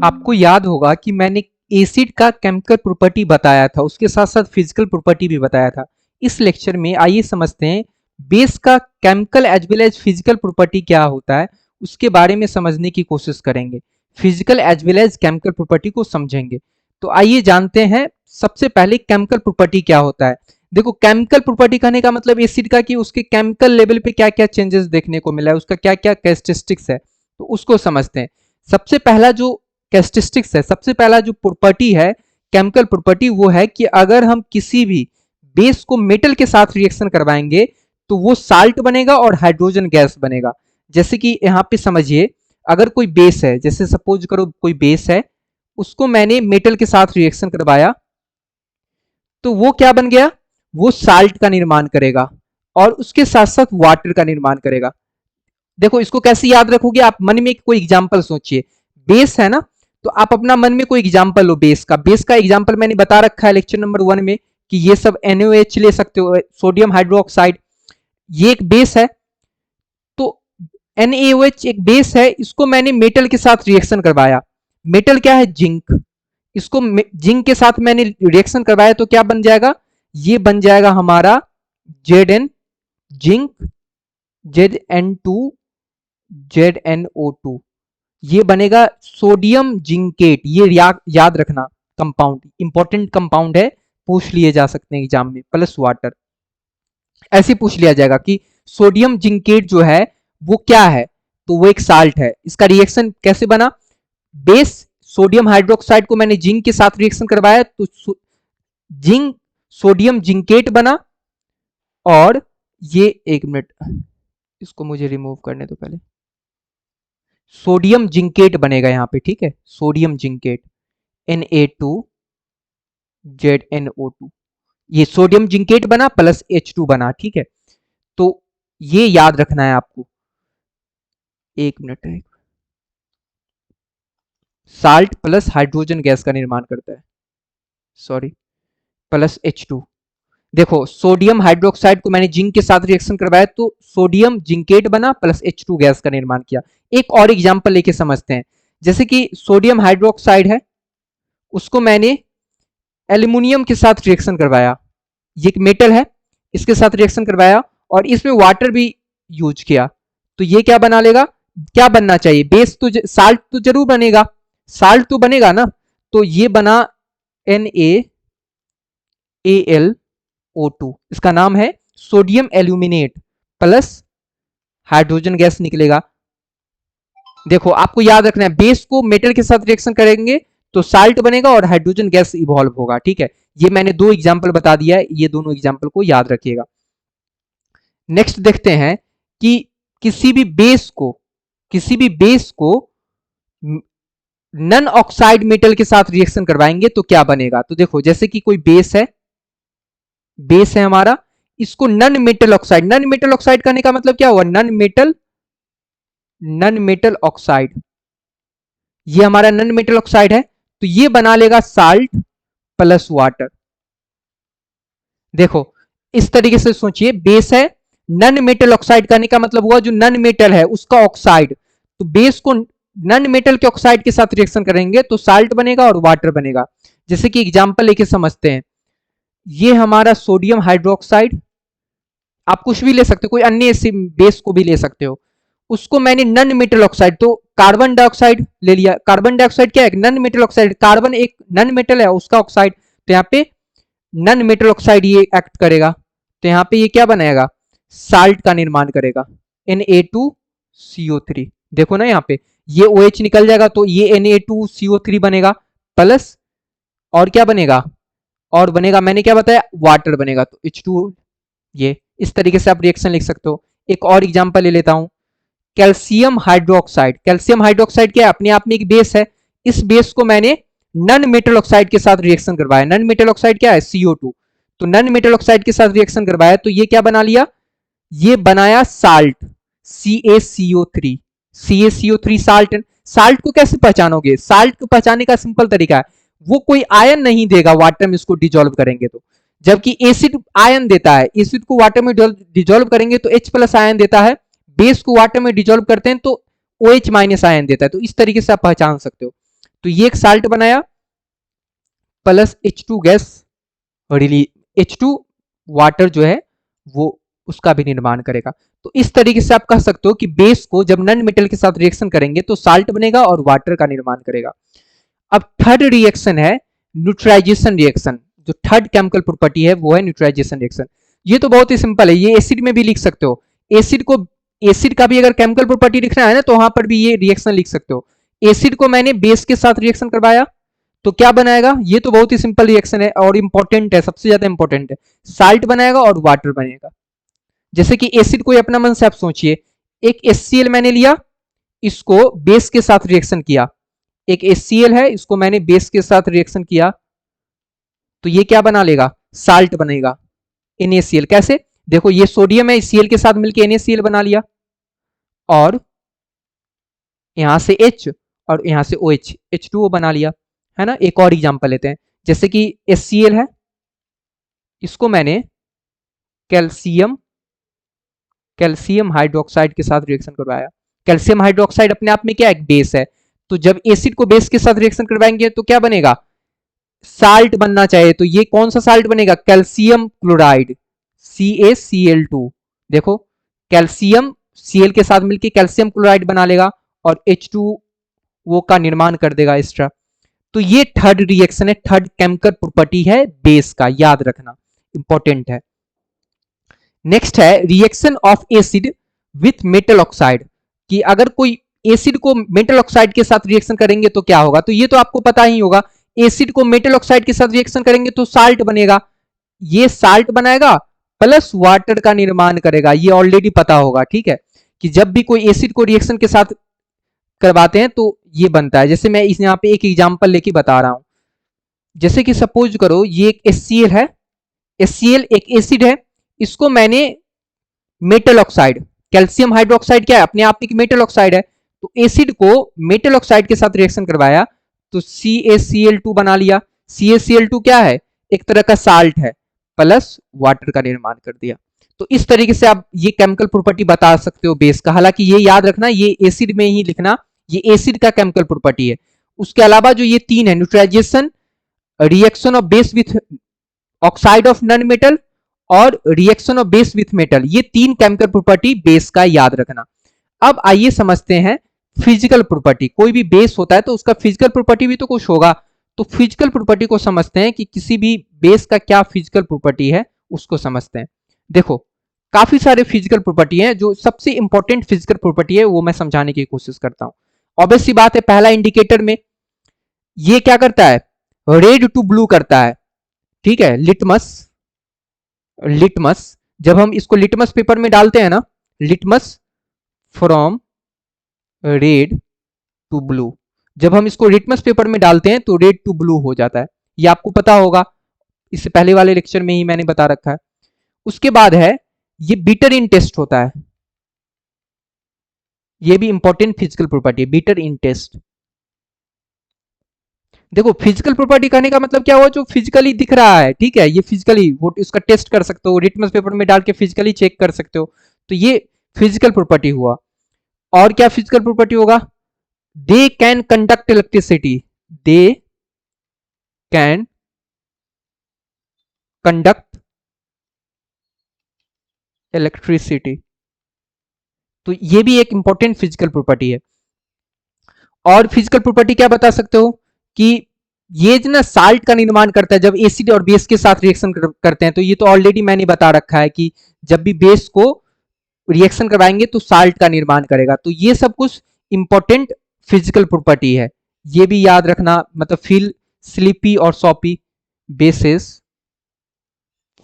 आपको याद होगा कि मैंने एसिड का केमिकल प्रॉपर्टी बताया था, उसके साथ साथ फिजिकल प्रॉपर्टी भी बताया था। इस लेक्चर में आइए समझते हैं बेस का chemical as well as physical property क्या होता है, उसके बारे में समझने की कोशिश करेंगे। Physical as well as chemical property को समझेंगे। तो आइए जानते हैं सबसे पहले केमिकल प्रॉपर्टी क्या होता है। देखो, केमिकल प्रॉपर्टी कहने का मतलब एसिड का कि उसके केमिकल लेवल पे क्या क्या चेंजेस देखने को मिला है, उसका क्या क्या कैरेक्टरिस्टिक्स है, तो उसको समझते हैं। सबसे पहला जो कैरेक्टरिस्टिक्स है, सबसे पहला जो प्रॉपर्टी है केमिकल प्रॉपर्टी, वो है कि अगर हम किसी भी बेस को मेटल के साथ रिएक्शन करवाएंगे तो वो साल्ट बनेगा और हाइड्रोजन गैस बनेगा। जैसे कि यहां पे समझिए, अगर कोई बेस है, जैसे सपोज करो कोई बेस है, उसको मैंने मेटल के साथ रिएक्शन करवाया तो वो क्या बन गया, वो साल्ट का निर्माण करेगा और उसके साथ साथ वाटर का निर्माण करेगा। देखो, इसको कैसे याद रखोगे आप, मन में कोई एग्जांपल सोचिए। बेस है ना, तो आप अपना मन में कोई एग्जांपल लो। बेस का एग्जांपल मैंने बता रखा है लेक्चर नंबर 1 में कि ये सब NaOH ले सकते हो, सोडियम हाइड्रोक्साइड, ये एक बेस है। तो NaOH एक बेस है, इसको मैंने मेटल के साथ रिएक्शन करवाया। मेटल क्या है, जिंक। इसको जिंक के साथ मैंने रिएक्शन करवाया तो क्या बन जाएगा, ये बन जाएगा हमारा Zn, जिंक, Zn2, ZnO2, ये बनेगा सोडियम जिंकेट। ये याद रखना, कंपाउंड इंपॉर्टेंट कंपाउंड है, पूछ लिए जा सकते हैं एग्जाम में, प्लस वाटर। ऐसे पूछ लिया जाएगा कि सोडियम जिंकेट जो है वो क्या है, तो वो एक साल्ट है। इसका रिएक्शन कैसे बना, बेस सोडियम हाइड्रोक्साइड को मैंने जिंक के साथ रिएक्शन करवाया तो जिंक सोडियम जिंकेट बना। और ये एक मिनट, इसको मुझे रिमूव करने दो पहले, सोडियम जिंकेट बनेगा यहां पे, ठीक है, सोडियम जिंकेट Na2ZnO2, ये सोडियम जिंकेट बना प्लस H2 बना, ठीक है। तो ये याद रखना है आपको। एक minute, salt plus hydrogen gas का निर्माण करता है, सॉरी, प्लस H2। देखो, सोडियम हाइड्रोक्साइड को मैंने जिंक के साथ रिएक्शन करवाया तो सोडियम जिंकेट बना प्लस H2 गैस का निर्माण किया। एक और एग्जांपल लेके समझते हैं। जैसे कि सोडियम हाइड्रोक्साइड है, उसको मैंने एल्यूमिनियम के साथ रिएक्शन करवाया, ये एक मेटल है, इसके साथ रिएक्शन करवाया और इसमें वाटर भी यूज किया, तो ये क्या बना लेगा, क्या बनना चाहिए, बेस तो साल्ट तो जरूर बनेगा, साल्ट तो बनेगा ना, तो ये बना NaAlO2, इसका नाम है sodium aluminate plus hydrogen gas निकलेगा। देखो, आपको याद रखना है, बेस को मेटल के साथ रिएक्शन करेंगे तो साल्ट बनेगा और हाइड्रोजन गैस इवॉल्व होगा, ठीक है। ये मैंने दो एग्जांपल बता दिया है, ये दोनों एग्जांपल को याद रखिएगा। नेक्स्ट देखते हैं कि किसी भी बेस को नन ऑक्साइड मेटल के साथ रिएक्शन करवाएंगे तो क्या बनेगा। तो देखो, जैसे कि कोई बेस है हमारा, इसको नन मेटल ऑक्साइड कहने का मतलब क्या हुआ, नन मेटल ऑक्साइड, ये हमारा नन मेटल ऑक्साइड है, तो ये बना लेगा साल्ट प्लस वाटर। देखो, इस तरीके से सोचिए, बेस है, नन मेटल ऑक्साइड कहने का मतलब हुआ जो नन मेटल है उसका ऑक्साइड, तो बेस को नन मेटल के ऑक्साइड के साथ रिएक्शन करेंगे तो साल्ट बनेगा और वाटर बनेगा। जैसे कि एग्जांपल लेके समझते हैं, ये हमारा सोडियम हाइड्रोक्साइड, आप कुछ भी ले सकते हो, कोई अन्य बेस को भी ले सकते हो, उसको मैंने नन मेटल ऑक्साइड, तो कार्बन डाइऑक्साइड ले लिया। कार्बन डाइऑक्साइड क्या है, नन मेटल ऑक्साइड, कार्बन एक नन मेटल है उसका ऑक्साइड, तो यहाँ पे नन मेटल ऑक्साइड ये एक्ट करेगा, तो यहाँ पे ये क्या बनाएगा, साल्ट का निर्माण करेगा, Na2CO3। देखो ना, यहाँ पे ये OH निकल जाएगा तो ये Na2CO3 बनेगा प्लस, और क्या बनेगा, और बनेगा, मैंने क्या बताया, वाटर बनेगा, तो H2। ये इस तरीके से आप रिएक्शन लिख सकते हो। एक और एग्जांपल ले लेता हूं, कैल्शियम हाइड्रोक्साइड। कैल्शियम हाइड्रोक्साइड क्या है, अपने आप में एक बेस है, इस बेस को मैंने नन मेटल ऑक्साइड के साथ रिएक्शन करवाया। नन मेटल ऑक्साइड क्या है, CO2, तो नन मेटल ऑक्साइड के साथ रिएक्शन करवाया तो ये क्या बना लिया, ये बनाया salt, CaCO3। CaCO3 salt. Salt को कैसे पहचानोगे, साल्ट को पहचानने का सिंपल तरीका है, वो कोई आयन नहीं देगा वाटर में इसको डिजोल्व करेंगे तो, जबकि एसिड आयन देता है, एसिड को वाटर में डिजोल्व करेंगे तो H प्लस आयन देता है, बेस को वाटर में डिजोल्व करते हैं तो OH माइनस आयन देता है, तो इस तरीके से आप पहचान सकते हो। तो ये एक साल्ट बनाया plus H2 gas release, H2 water जो है वो उसका भी निर्माण करेगा। तो इस तरीके से आप कह सकते हो कि बेस को जब नॉन मेटल के साथ रिएक्शन करेंगे तो साल्ट बनेगा और वाटर का निर्माण करेगा। अब थर्ड रिएक्शन है न्यूट्रलाइजेशन रिएक्शन। जो थर्ड केमिकल प्रॉपर्टी है वो है न्यूट्रलाइजेशन रिएक्शन। ये तो बहुत ही सिंपल है, ये एसिड में भी लिख सकते हो। एसिड का भी अगर केमिकल प्रॉपर्टी लिखना है ना तो वहां पर भी ये रिएक्शन लिख सकते हो। एसिड को मैंने बेस के साथ रिएक्शन करवाया तो क्या बनाएगा, ये तो बहुत ही सिंपल रिएक्शन है और इंपॉर्टेंट है, सबसे ज्यादा इंपॉर्टेंट है। साल्ट बनाएगा और वाटर बनेगा। जैसे कि एसिड को अपना मन से आप सोचिए, एक HCl मैंने लिया, इसको बेस के साथ रिएक्शन किया, एक HCl है, इसको मैंने बेस के साथ रिएक्शन किया तो ये क्या बना लेगा, साल्ट बनेगा NaCl। कैसे, देखो ये सोडियम है, Cl के साथ मिलकर NaCl बना लिया और यहां से H और यहां से OH H2O बना लिया, है ना। एक और एग्जांपल लेते हैं, जैसे कि HCl है, इसको मैंने कैल्शियम हाइड्रोक्साइड के साथ रिएक्शन करवाया। कैल्शियम हाइड्रोक्साइड अपने आप में क्या एक बेस है, तो जब एसिड को बेस के साथ रिएक्शन करवाएंगे तो क्या बनेगा, साल्ट बनना चाहिए। तो ये कौन सा साल्ट बनेगा, कैल्शियम क्लोराइड CaCl2। देखो कैल्शियम Cl के साथ मिलकर कैल्शियम क्लोराइड बना लेगा और H2O का निर्माण कर देगा एक्स्ट्रा। तो ये थर्ड रिएक्शन है, थर्ड केमिकल प्रॉपर्टी है बेस का, याद रखना इंपॉर्टेंट है। नेक्स्ट है reaction of acid with metal oxide, कि अगर कोई एसिड को मेटल ऑक्साइड के साथ रिएक्शन करेंगे तो क्या होगा, तो ये तो आपको पता ही होगा, एसिड को मेटल ऑक्साइड के साथ रिएक्शन करेंगे तो साल्ट बनेगा। ये साल्ट बनाएगा प्लस वाटर का निर्माण करेगा, ये ऑलरेडी पता होगा, ठीक है। कि जब भी कोई एसिड को रिएक्शन के साथ करवाते हैं तो ये बनता है। जैसे मैं इस यहाँ पे एक एग्जांपल लेके बता रहा हूं, जैसे कि सपोज करो ये एक HCl है, HCl एक एसिड है, इसको मैंने मेटल ऑक्साइड, कैल्शियम हाइड्रोक्साइड क्या है अपने आप में मेटल ऑक्साइड है, तो एसिड को मेटल ऑक्साइड के साथ रिएक्शन करवाया तो CaCl2 बना लिया। CaCl2 क्या है, एक तरह का साल्ट है, प्लस वाटर का निर्माण कर दिया। तो इस तरीके से आप ये केमिकल प्रॉपर्टी बता सकते हो बेस का। हालांकि ये याद रखना, ये एसिड में ही लिखना, ये एसिड का केमिकल प्रॉपर्टी है। उसके अलावा जो ये तीन है, neutralisation, reaction of base with oxide of non metal और reaction of base with metal, ये तीन केमिकल प्रॉपर्टी बेस का याद रखना। अब आइए समझते हैं फिजिकल प्रॉपर्टी। कोई भी बेस होता है तो उसका फिजिकल प्रॉपर्टी भी तो कुछ होगा, तो फिजिकल प्रॉपर्टी को समझते हैं कि किसी भी बेस का क्या फिजिकल प्रॉपर्टी है, उसको समझते हैं। देखो काफी सारे फिजिकल प्रॉपर्टी हैं, जो सबसे इंपॉर्टेंट फिजिकल प्रॉपर्टी है वो मैं समझाने की कोशिश करता हूं। ऑब्वियस सी बात है, पहला इंडिकेटर में ये क्या करता है, रेड टू ब्लू करता है, ठीक है। लिटमस जब हम इसको लिटमस पेपर में डालते हैं ना, litmus from red to blue, जब हम इसको लिटमस पेपर में डालते हैं तो रेड टू ब्लू हो जाता है, ये आपको पता होगा, इससे पहले वाले लेक्चर में ही मैंने बता रखा है। उसके बाद है ये बीटर इन टेस्ट होता है, ये भी इंपॉर्टेंट फिजिकल प्रॉपर्टी है, बीटर इन टेस्ट। देखो फिजिकल प्रॉपर्टी कहने का मतलब क्या हुआ, जो फिजिकली दिख रहा है, ठीक है, ये फिजिकली वो इसका टेस्ट कर सकते हो, लिटमस पेपर में डाल के फिजिकली चेक कर सकते हो, तो ये फिजिकल प्रॉपर्टी हुआ। और क्या फिजिकल प्रॉपर्टी होगा, they can conduct electricity, they can conduct electricity, तो ये भी एक इंपॉर्टेंट फिजिकल प्रॉपर्टी है। और फिजिकल प्रॉपर्टी क्या बता सकते हो कि ये जो ना साल्ट का निर्माण करता है जब एसिड और बेस के साथ रिएक्शन करते हैं, तो ये तो ऑलरेडी मैंने बता रखा है कि जब भी बेस को रिएक्शन करवाएंगे तो साल्ट का निर्माण करेगा। तो ये सब कुछ इंपॉर्टेंट फिजिकल प्रॉपर्टी है, ये भी याद रखना। मतलब फील स्लिपी और सॉपी, बेसिस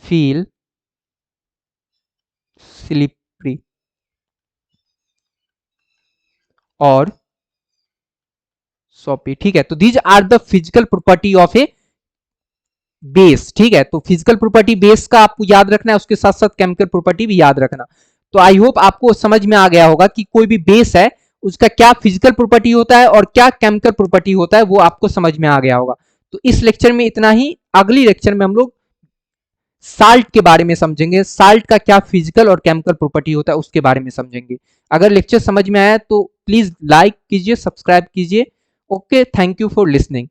फील स्लिपरी और सॉपी, ठीक है। तो these are the physical property of a base, ठीक है। तो फिजिकल प्रॉपर्टी बेस का आपको याद रखना है, उसके साथ साथ केमिकल प्रॉपर्टी भी याद रखना। तो आई होप आपको समझ में आ गया होगा कि कोई भी बेस है उसका क्या फिजिकल प्रॉपर्टी होता है और क्या केमिकल प्रॉपर्टी होता है, वो आपको समझ में आ गया होगा। तो इस लेक्चर में इतना ही, अगली लेक्चर में हम लोग साल्ट के बारे में समझेंगे, साल्ट का क्या फिजिकल और केमिकल प्रॉपर्टी होता है उसके बारे में समझेंगे। अगर लेक्चर समझ में आया तो प्लीज लाइक कीजिए, सब्सक्राइब कीजिए okay, thank you for listening.